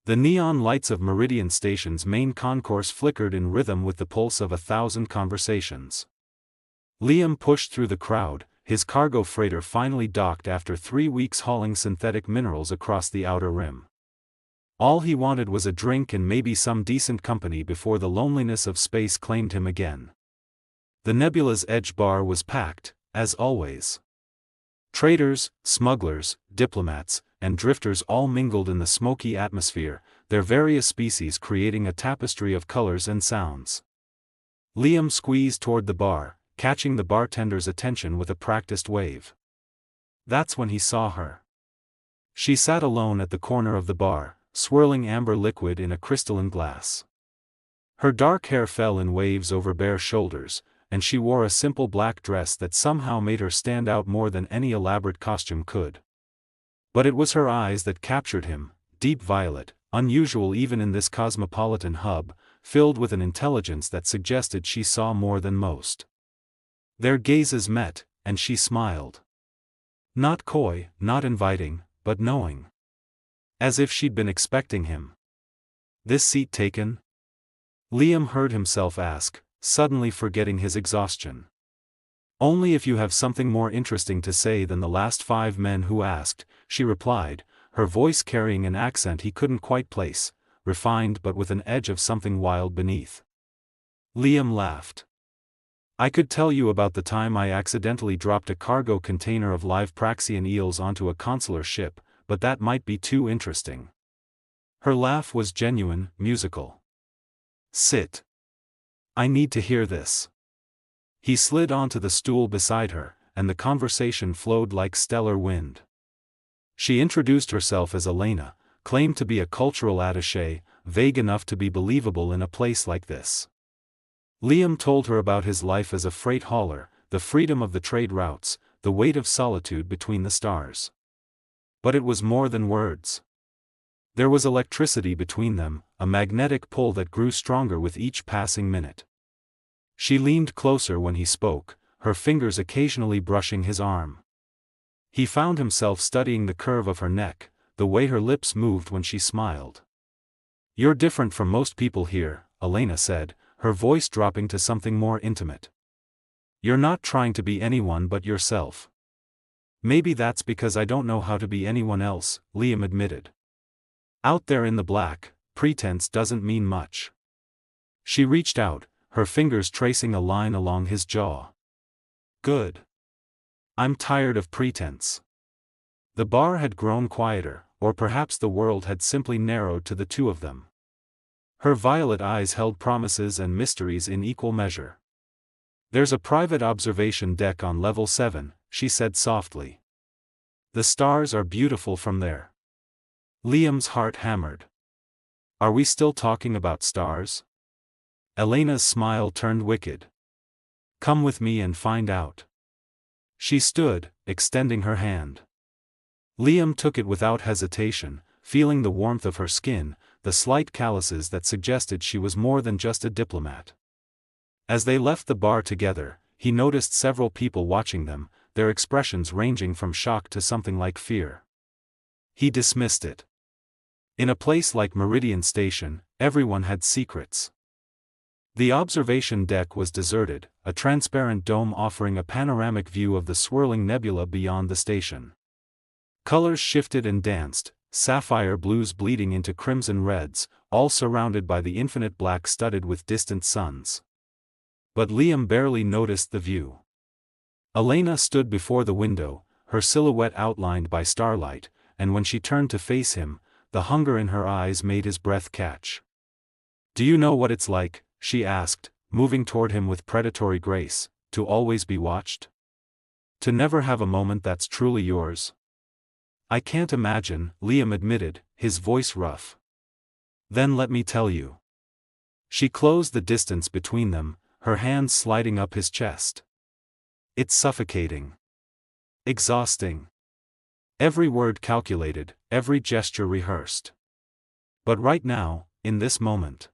The neon lights of Meridian Station's main concourse flickered in rhythm with the pulse of 1,000 conversations. Liam pushed through the crowd, his cargo freighter finally docked after 3 weeks hauling synthetic minerals across the outer rim. All he wanted was a drink and maybe some decent company before the loneliness of space claimed him again. The Nebula's Edge bar was packed, as always. Traders, smugglers, diplomats, and drifters all mingled in the smoky atmosphere, their various species creating a tapestry of colors and sounds. Liam squeezed toward the bar, catching the bartender's attention with a practiced wave. That's when he saw her. She sat alone at the corner of the bar, swirling amber liquid in a crystalline glass. Her dark hair fell in waves over bare shoulders, and she wore a simple black dress that somehow made her stand out more than any elaborate costume could. But it was her eyes that captured him, deep violet, unusual even in this cosmopolitan hub, filled with an intelligence that suggested she saw more than most. Their gazes met, and she smiled. Not coy, not inviting, but knowing. As if she'd been expecting him. "This seat taken?" Liam heard himself ask, suddenly forgetting his exhaustion. "Only if you have something more interesting to say than the last 5 men who asked," she replied, her voice carrying an accent he couldn't quite place, refined but with an edge of something wild beneath. Liam laughed. "I could tell you about the time I accidentally dropped a cargo container of live Praxian eels onto a consular ship, but that might be too interesting." Her laugh was genuine, musical. "Sit. I need to hear this." He slid onto the stool beside her, and the conversation flowed like stellar wind. She introduced herself as Elena, claimed to be a cultural attaché, vague enough to be believable in a place like this. Liam told her about his life as a freight hauler, the freedom of the trade routes, the weight of solitude between the stars. But it was more than words. There was electricity between them, a magnetic pull that grew stronger with each passing minute. She leaned closer when he spoke, her fingers occasionally brushing his arm. He found himself studying the curve of her neck, the way her lips moved when she smiled. "You're different from most people here," Elena said, her voice dropping to something more intimate. "You're not trying to be anyone but yourself." "Maybe that's because I don't know how to be anyone else," Liam admitted. "Out there in the black, pretense doesn't mean much." She reached out, her fingers tracing a line along his jaw. "Good. I'm tired of pretense." The bar had grown quieter, or perhaps the world had simply narrowed to the two of them. Her violet eyes held promises and mysteries in equal measure. "There's a private observation deck on level 7, she said softly. "The stars are beautiful from there." Liam's heart hammered. "Are we still talking about stars?" Elena's smile turned wicked. "Come with me and find out." She stood, extending her hand. Liam took it without hesitation, feeling the warmth of her skin, the slight calluses that suggested she was more than just a diplomat. As they left the bar together, he noticed several people watching them, their expressions ranging from shock to something like fear. He dismissed it. In a place like Meridian Station, everyone had secrets. The observation deck was deserted, a transparent dome offering a panoramic view of the swirling nebula beyond the station. Colors shifted and danced, sapphire blues bleeding into crimson reds, all surrounded by the infinite black studded with distant suns. But Liam barely noticed the view. Elena stood before the window, her silhouette outlined by starlight, and when she turned to face him, the hunger in her eyes made his breath catch. "Do you know what it's like," she asked, moving toward him with predatory grace, "to always be watched? To never have a moment that's truly yours?" "I can't imagine," Liam admitted, his voice rough. "Then let me tell you." She closed the distance between them, her hands sliding up his chest. "It's suffocating. Exhausting. Every word calculated, every gesture rehearsed. But right now, in this moment."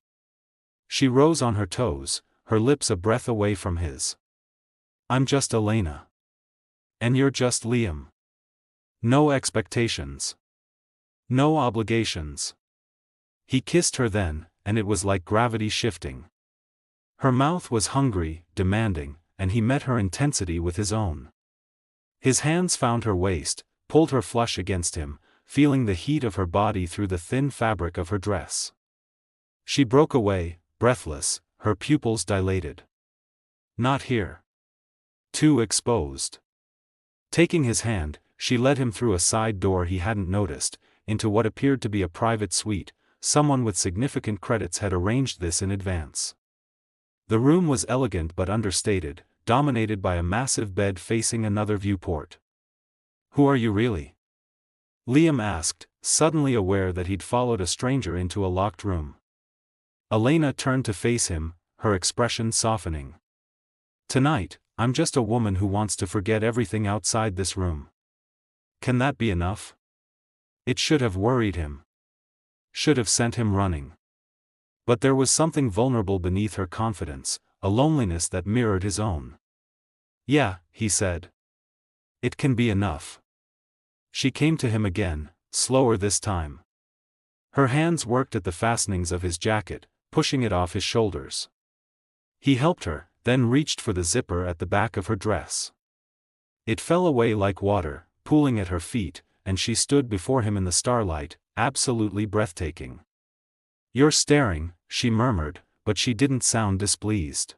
She rose on her toes, her lips a breath away from his. "I'm just Elena. And you're just Liam. No expectations. No obligations. He kissed her then, and it was like gravity shifting. Her mouth was hungry, demanding, and he met her intensity with his own. His hands found her waist, pulled her flush against him, feeling the heat of her body through the thin fabric of her dress. She broke away, breathless, her pupils dilated. Not here. Too exposed. Taking his hand, she led him through a side door he hadn't noticed, into what appeared to be a private suite. Someone with significant credits had arranged this in advance. The room was elegant but understated, dominated by a massive bed facing another viewport. "Who are you really?" Liam asked, suddenly aware that he'd followed a stranger into a locked room. Elena turned to face him, her expression softening. "Tonight, I'm just a woman who wants to forget everything outside this room. Can that be enough?" It should have worried him. Should have sent him running. But there was something vulnerable beneath her confidence, a loneliness that mirrored his own. "Yeah," he said. "It can be enough." She came to him again, slower this time. Her hands worked at the fastenings of his jacket, pushing it off his shoulders. He helped her, then reached for the zipper at the back of her dress. It fell away like water, pooling at her feet, and she stood before him in the starlight, absolutely breathtaking. "You're staring," she murmured, but she didn't sound displeased.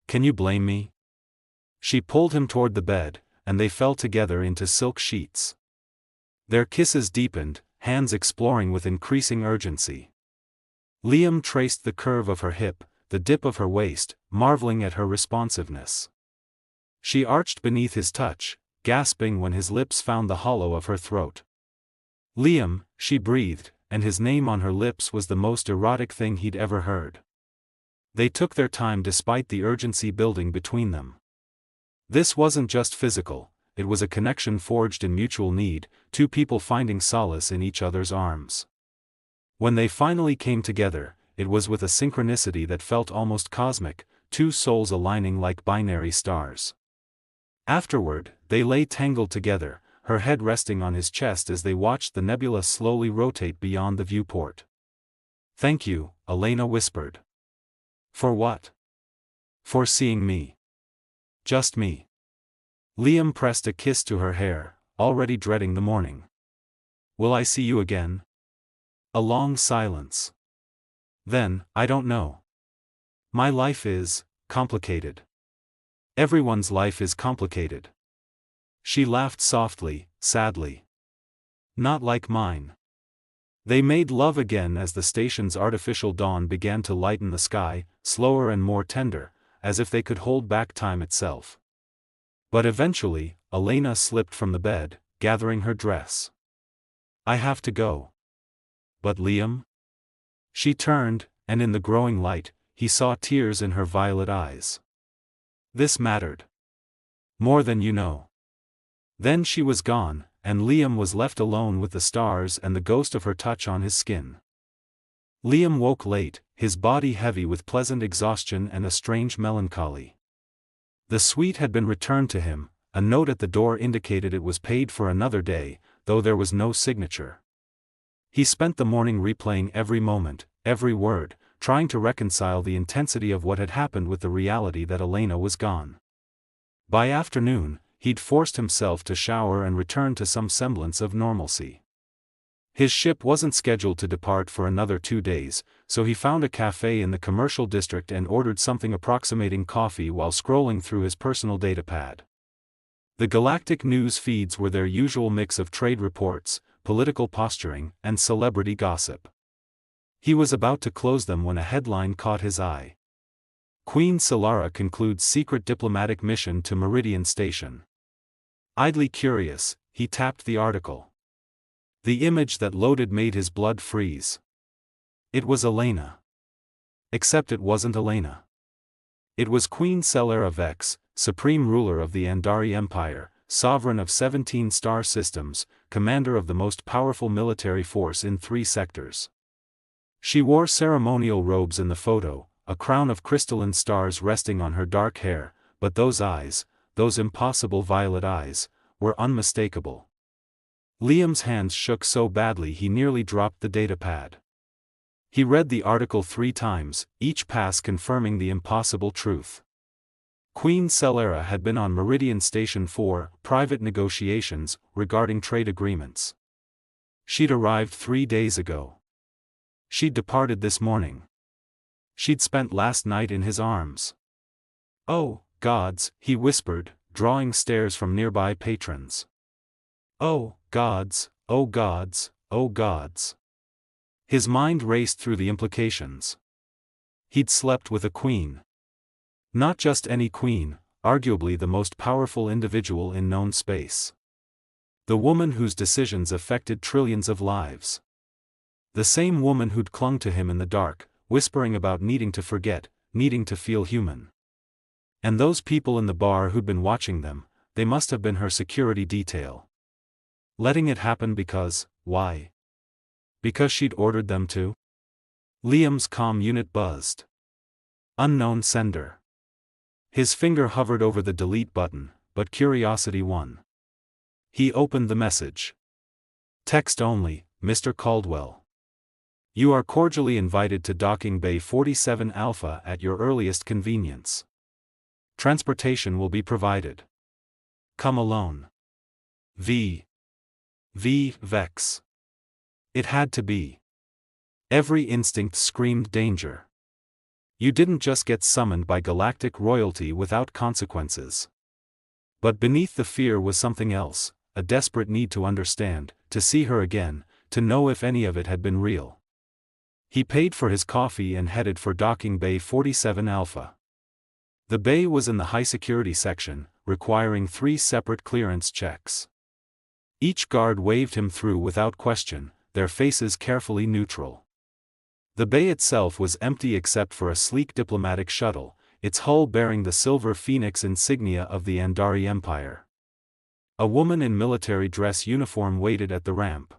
"Can you blame me?" She pulled him toward the bed, and they fell together into silk sheets. Their kisses deepened, hands exploring with increasing urgency. Liam traced the curve of her hip, the dip of her waist, marveling at her responsiveness. She arched beneath his touch, gasping when his lips found the hollow of her throat. "Liam," she breathed, and his name on her lips was the most erotic thing he'd ever heard. They took their time despite the urgency building between them. This wasn't just physical, it was a connection forged in mutual need, two people finding solace in each other's arms. When they finally came together, it was with a synchronicity that felt almost cosmic, two souls aligning like binary stars. Afterward, they lay tangled together, her head resting on his chest as they watched the nebula slowly rotate beyond the viewport. "Thank you," Elena whispered. "For what?" "For seeing me. Just me." Liam pressed a kiss to her hair, already dreading the morning. "Will I see you again?" A long silence. Then, "I don't know. My life is complicated. Everyone's life is complicated." She laughed softly, sadly. "Not like mine." They made love again as the station's artificial dawn began to lighten the sky, slower and more tender, as if they could hold back time itself. But eventually, Elena slipped from the bed, gathering her dress. "I have to go." "But Liam?" She turned, and in the growing light, he saw tears in her violet eyes. This mattered. "More than you know." Then she was gone, and Liam was left alone with the stars and the ghost of her touch on his skin. Liam woke late, his body heavy with pleasant exhaustion and a strange melancholy. The suite had been returned to him, a note at the door indicated it was paid for another day, though there was no signature. He spent the morning replaying every moment, every word, trying to reconcile the intensity of what had happened with the reality that Elena was gone. By afternoon, he'd forced himself to shower and return to some semblance of normalcy. His ship wasn't scheduled to depart for another 2 days, so he found a cafe in the commercial district and ordered something approximating coffee while scrolling through his personal datapad. The galactic news feeds were their usual mix of trade reports, political posturing, and celebrity gossip. He was about to close them when a headline caught his eye. "Queen Solara concludes secret diplomatic mission to Meridian Station." Idly curious, he tapped the article. The image that loaded made his blood freeze. It was Elena. Except it wasn't Elena. It was Queen Solara Vex, supreme ruler of the Andari Empire, sovereign of 17 star systems, commander of the most powerful military force in 3 sectors. She wore ceremonial robes in the photo, a crown of crystalline stars resting on her dark hair, but those eyes, those impossible violet eyes, were unmistakable. Liam's hands shook so badly he nearly dropped the datapad. He read the article 3 times, each pass confirming the impossible truth. Queen Selera had been on Meridian Station for private negotiations regarding trade agreements. She'd arrived 3 days ago. She'd departed this morning. She'd spent last night in his arms. "Oh, gods," he whispered, drawing stares from nearby patrons. "Oh, gods, oh gods, oh gods." His mind raced through the implications. He'd slept with a queen. Not just any queen, arguably the most powerful individual in known space. The woman whose decisions affected trillions of lives. The same woman who'd clung to him in the dark, whispering about needing to forget, needing to feel human. And those people in the bar who'd been watching them, they must have been her security detail. Letting it happen because, why? Because she'd ordered them to? Liam's comm unit buzzed. Unknown sender. His finger hovered over the delete button, but curiosity won. He opened the message. Text only, Mr. Caldwell. You are cordially invited to Docking Bay 47 Alpha at your earliest convenience. Transportation will be provided. Come alone. V. Vex. It had to be. Every instinct screamed danger. You didn't just get summoned by galactic royalty without consequences. But beneath the fear was something else, a desperate need to understand, to see her again, to know if any of it had been real. He paid for his coffee and headed for Docking Bay 47 Alpha. The bay was in the high-security section, requiring 3 separate clearance checks. Each guard waved him through without question, their faces carefully neutral. The bay itself was empty except for a sleek diplomatic shuttle, its hull bearing the silver phoenix insignia of the Andari Empire. A woman in military dress uniform waited at the ramp.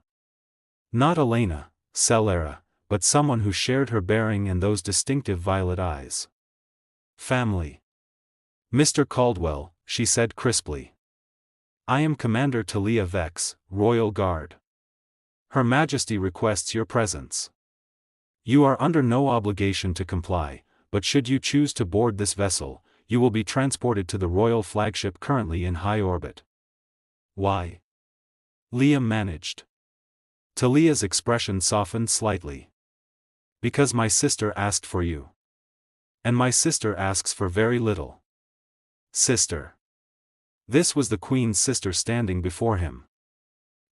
Not Elena, Selera, but someone who shared her bearing and those distinctive violet eyes. Family. Mr. Caldwell, she said crisply. I am Commander Talia Vex, Royal Guard. Her Majesty requests your presence. You are under no obligation to comply, but should you choose to board this vessel, you will be transported to the royal flagship currently in high orbit. Why? Liam managed. Talia's expression softened slightly. Because my sister asked for you. And my sister asks for very little. Sister. This was the Queen's sister standing before him.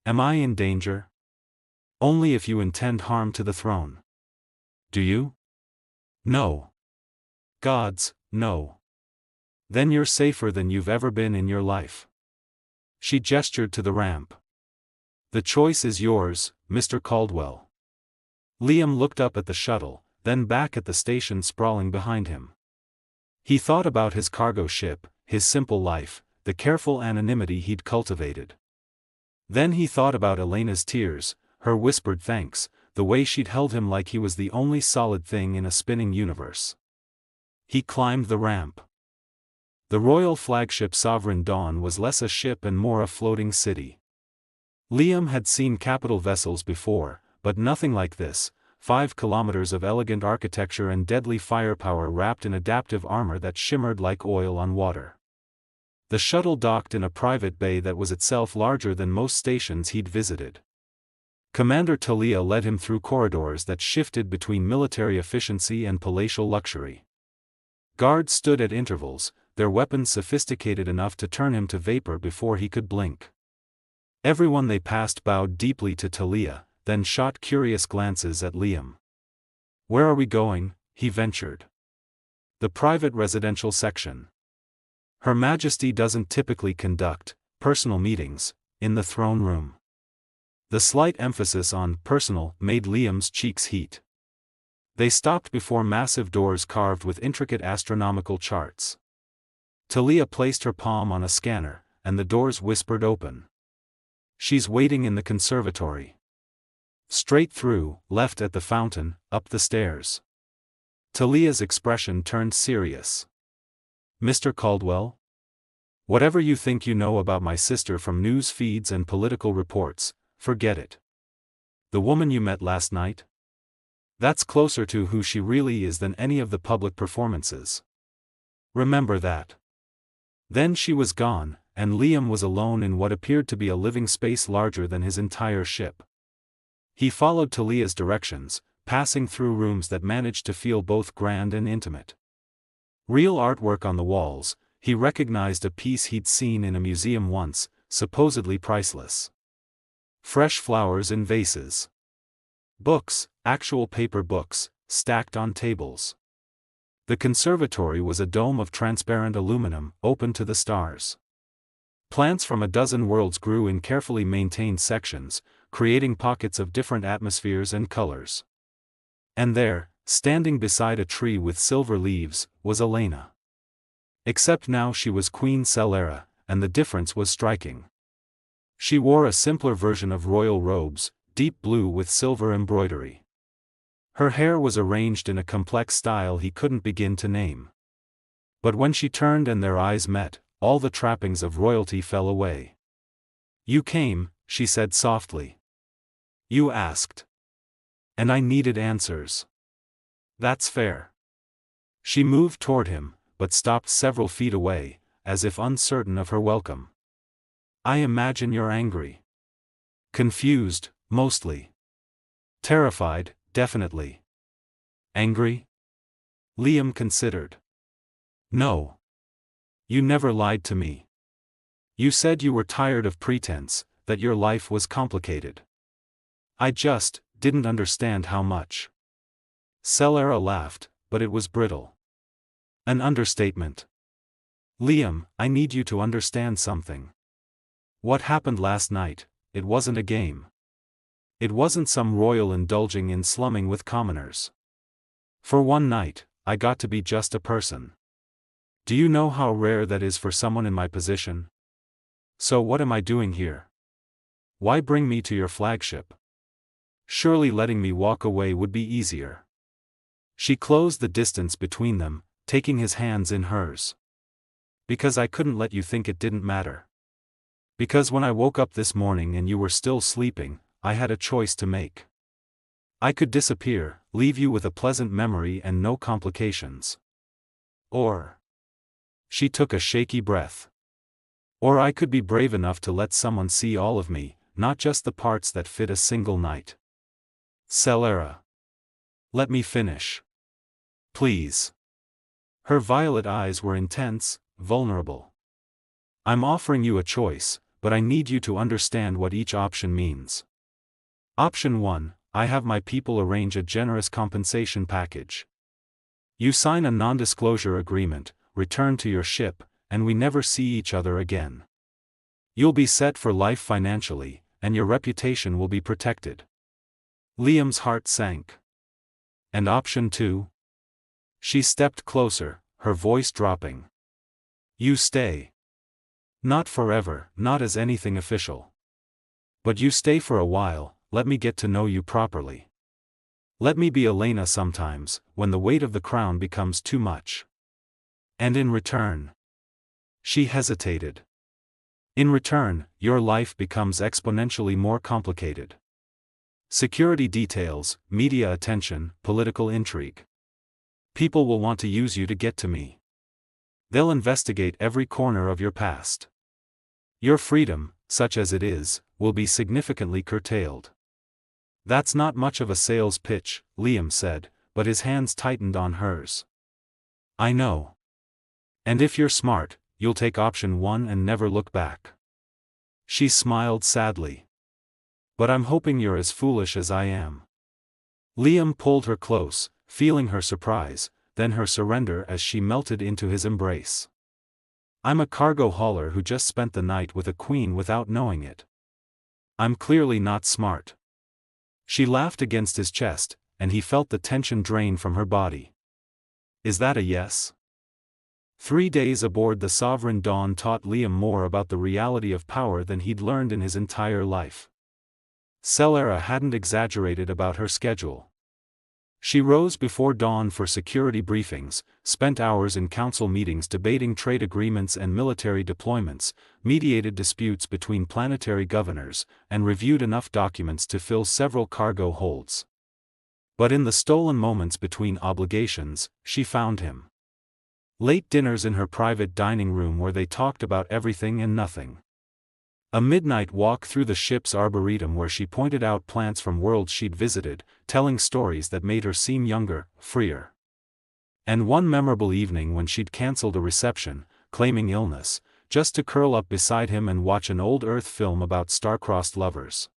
Am I in danger? Only if you intend harm to the throne. Do you? No. Gods, no. Then you're safer than you've ever been in your life. She gestured to the ramp. The choice is yours, Mr. Caldwell. Liam looked up at the shuttle, then back at the station sprawling behind him. He thought about his cargo ship, his simple life, the careful anonymity he'd cultivated. Then he thought about Elena's tears, her whispered thanks, the way she'd held him like he was the only solid thing in a spinning universe. He climbed the ramp. The royal flagship Sovereign Dawn was less a ship and more a floating city. Liam had seen capital vessels before, but nothing like this, 5 kilometers of elegant architecture and deadly firepower wrapped in adaptive armor that shimmered like oil on water. The shuttle docked in a private bay that was itself larger than most stations he'd visited. Commander Talia led him through corridors that shifted between military efficiency and palatial luxury. Guards stood at intervals, their weapons sophisticated enough to turn him to vapor before he could blink. Everyone they passed bowed deeply to Talia, then shot curious glances at Liam. Where are we going? He ventured. The private residential section. Her Majesty doesn't typically conduct personal meetings in the throne room. The slight emphasis on personal made Liam's cheeks heat. They stopped before massive doors carved with intricate astronomical charts. Talia placed her palm on a scanner, and the doors whispered open. She's waiting in the conservatory. Straight through, left at the fountain, up the stairs. Talia's expression turned serious. Mr. Caldwell? Whatever you think you know about my sister from news feeds and political reports, forget it. The woman you met last night? That's closer to who she really is than any of the public performances. Remember that. Then she was gone, and Liam was alone in what appeared to be a living space larger than his entire ship. He followed Talia's directions, passing through rooms that managed to feel both grand and intimate. Real artwork on the walls, he recognized a piece he'd seen in a museum once, supposedly priceless. Fresh flowers in vases. Books, actual paper books, stacked on tables. The conservatory was a dome of transparent aluminum, open to the stars. Plants from a dozen worlds grew in carefully maintained sections, creating pockets of different atmospheres and colors. And there, standing beside a tree with silver leaves, was Elena. Except now she was Queen Celera, and the difference was striking. She wore a simpler version of royal robes, deep blue with silver embroidery. Her hair was arranged in a complex style he couldn't begin to name. But when she turned and their eyes met, all the trappings of royalty fell away. "You came," she said softly. "You asked. And I needed answers. That's fair." She moved toward him, but stopped several feet away, as if uncertain of her welcome. "I imagine you're angry. Confused, mostly. Terrified, definitely. Angry?" Liam considered. "No. You never lied to me. You said you were tired of pretense, that your life was complicated. I just didn't understand how much." Celera laughed, but it was brittle. An understatement. "Liam, I need you to understand something. What happened last night, it wasn't a game. It wasn't some royal indulging in slumming with commoners. For one night, I got to be just a person. Do you know how rare that is for someone in my position? So what am I doing here? Why bring me to your flagship? Surely letting me walk away would be easier." She closed the distance between them, taking his hands in hers. "Because I couldn't let you think it didn't matter. Because when I woke up this morning and you were still sleeping, I had a choice to make. I could disappear, leave you with a pleasant memory and no complications. Or..." She took a shaky breath. "Or I could be brave enough to let someone see all of me, not just the parts that fit a single night." "Celera. Let me finish. Please." Her violet eyes were intense, vulnerable. "I'm offering you a choice, but I need you to understand what each option means. Option 1, I have my people arrange a generous compensation package. You sign a non-disclosure agreement, return to your ship, and we never see each other again. You'll be set for life financially, and your reputation will be protected." Liam's heart sank. "And option 2? She stepped closer, her voice dropping. "You stay. Not forever, not as anything official. But you stay for a while, let me get to know you properly. Let me be Elena sometimes, when the weight of the crown becomes too much. And in return..." She hesitated. "In return, your life becomes exponentially more complicated. Security details, media attention, political intrigue. People will want to use you to get to me. They'll investigate every corner of your past. Your freedom, such as it is, will be significantly curtailed." "That's not much of a sales pitch," Liam said, but his hands tightened on hers. "I know. And if you're smart, you'll take option 1 and never look back." She smiled sadly. "But I'm hoping you're as foolish as I am." Liam pulled her close, feeling her surprise, then her surrender as she melted into his embrace. "I'm a cargo hauler who just spent the night with a queen without knowing it. I'm clearly not smart." She laughed against his chest, and he felt the tension drain from her body. "Is that a yes?" 3 days aboard the Sovereign Dawn taught Liam more about the reality of power than he'd learned in his entire life. Celera hadn't exaggerated about her schedule. She rose before dawn for security briefings, spent hours in council meetings debating trade agreements and military deployments, mediated disputes between planetary governors, and reviewed enough documents to fill several cargo holds. But in the stolen moments between obligations, she found him. Late dinners in her private dining room where they talked about everything and nothing. A midnight walk through the ship's arboretum where she pointed out plants from worlds she'd visited, telling stories that made her seem younger, freer. And one memorable evening when she'd cancelled a reception, claiming illness, just to curl up beside him and watch an old Earth film about star-crossed lovers.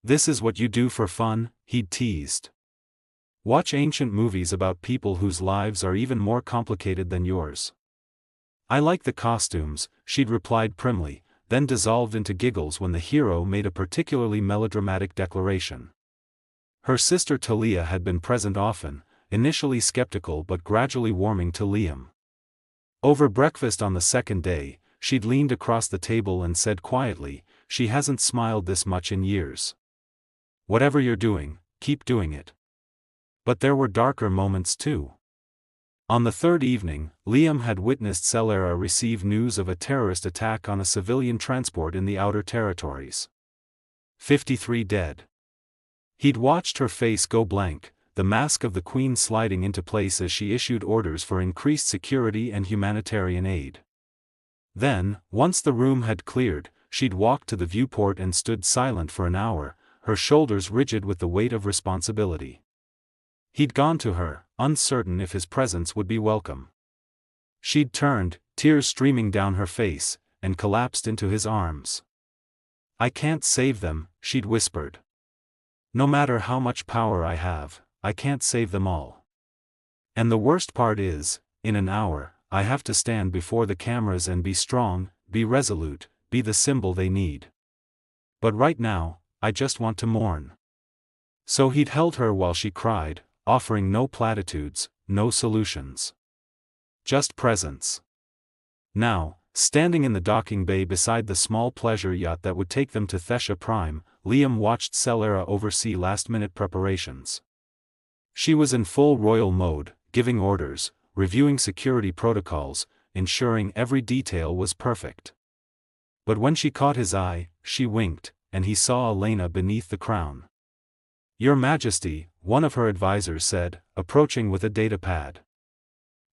"This is what you do for fun," he'd teased. "Watch ancient movies about people whose lives are even more complicated than yours." "I like the costumes," she'd replied primly, then dissolved into giggles when the hero made a particularly melodramatic declaration. Her sister Talia had been present often, initially skeptical but gradually warming to Liam. Over breakfast on the second day, she'd leaned across the table and said quietly, "She hasn't smiled this much in years. Whatever you're doing, keep doing it." But there were darker moments too. On the third evening, Liam had witnessed Celera receive news of a terrorist attack on a civilian transport in the Outer Territories. 53 dead. He'd watched her face go blank, the mask of the Queen sliding into place as she issued orders for increased security and humanitarian aid. Then, once the room had cleared, she'd walked to the viewport and stood silent for an hour, her shoulders rigid with the weight of responsibility. He'd gone to her, uncertain if his presence would be welcome. She'd turned, tears streaming down her face, and collapsed into his arms. "I can't save them," she'd whispered. "No matter how much power I have, I can't save them all. And the worst part is, in an hour, I have to stand before the cameras and be strong, be resolute, be the symbol they need. But right now, I just want to mourn." So he'd held her while she cried, offering no platitudes, no solutions. Just presence. Now, standing in the docking bay beside the small pleasure yacht that would take them to Thesha Prime, Liam watched Celera oversee last-minute preparations. She was in full royal mode, giving orders, reviewing security protocols, ensuring every detail was perfect. But when she caught his eye, she winked, and he saw Elena beneath the crown. "Your Majesty," one of her advisors said, approaching with a datapad.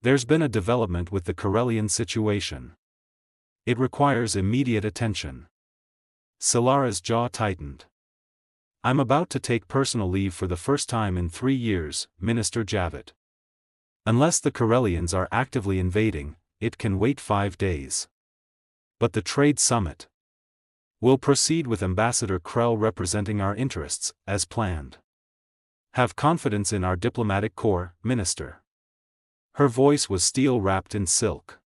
"There's been a development with the Corellian situation. It requires immediate attention." Celera's jaw tightened. "I'm about to take personal leave for the first time in 3 years, Minister Javet. Unless the Corellians are actively invading, it can wait 5 days. But the trade summit. We'll proceed with Ambassador Krell representing our interests, as planned. Have confidence in our diplomatic corps, Minister." Her voice was steel wrapped in silk.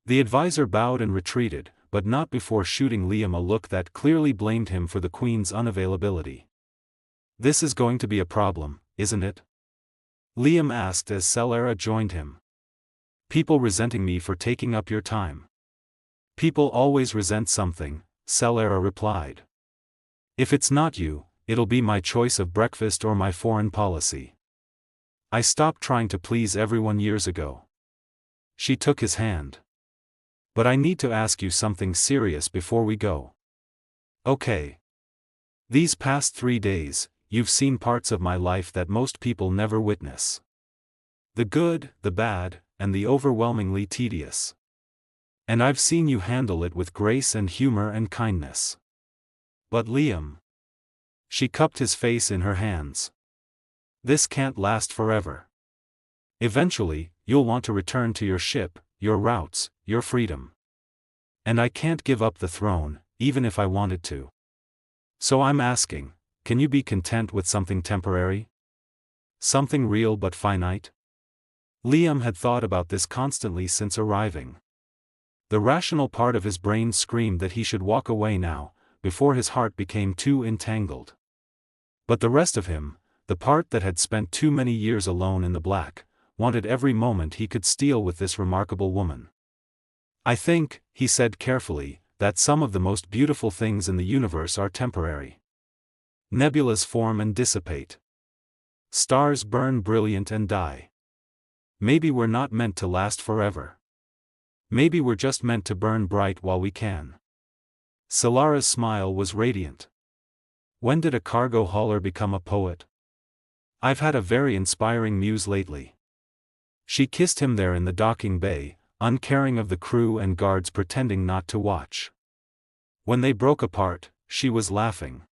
The advisor bowed and retreated, but not before shooting Liam a look that clearly blamed him for the Queen's unavailability. "This is going to be a problem, isn't it?" Liam asked as Celera joined him. "People resenting me for taking up your time." "People always resent something," Celera replied. "If it's not you, it'll be my choice of breakfast or my foreign policy. I stopped trying to please everyone years ago." She took his hand. "But I need to ask you something serious before we go." "Okay. These past 3 days, you've seen parts of my life that most people never witness. The good, the bad, and the overwhelmingly tedious. And I've seen you handle it with grace and humor and kindness. But Liam..." She cupped his face in her hands. "This can't last forever. Eventually, you'll want to return to your ship, your routes, your freedom. And I can't give up the throne, even if I wanted to. So I'm asking, can you be content with something temporary? Something real but finite?" Liam had thought about this constantly since arriving. The rational part of his brain screamed that he should walk away now, before his heart became too entangled. But the rest of him, the part that had spent too many years alone in the black, wanted every moment he could steal with this remarkable woman. "I think," he said carefully, "that some of the most beautiful things in the universe are temporary. Nebulas form and dissipate. Stars burn brilliant and die. Maybe we're not meant to last forever. Maybe we're just meant to burn bright while we can." Celera's smile was radiant. When did a cargo hauler become a poet? I've had a very inspiring muse lately. She kissed him there in the docking bay, uncaring of the crew and guards pretending not to watch. When they broke apart, she was laughing.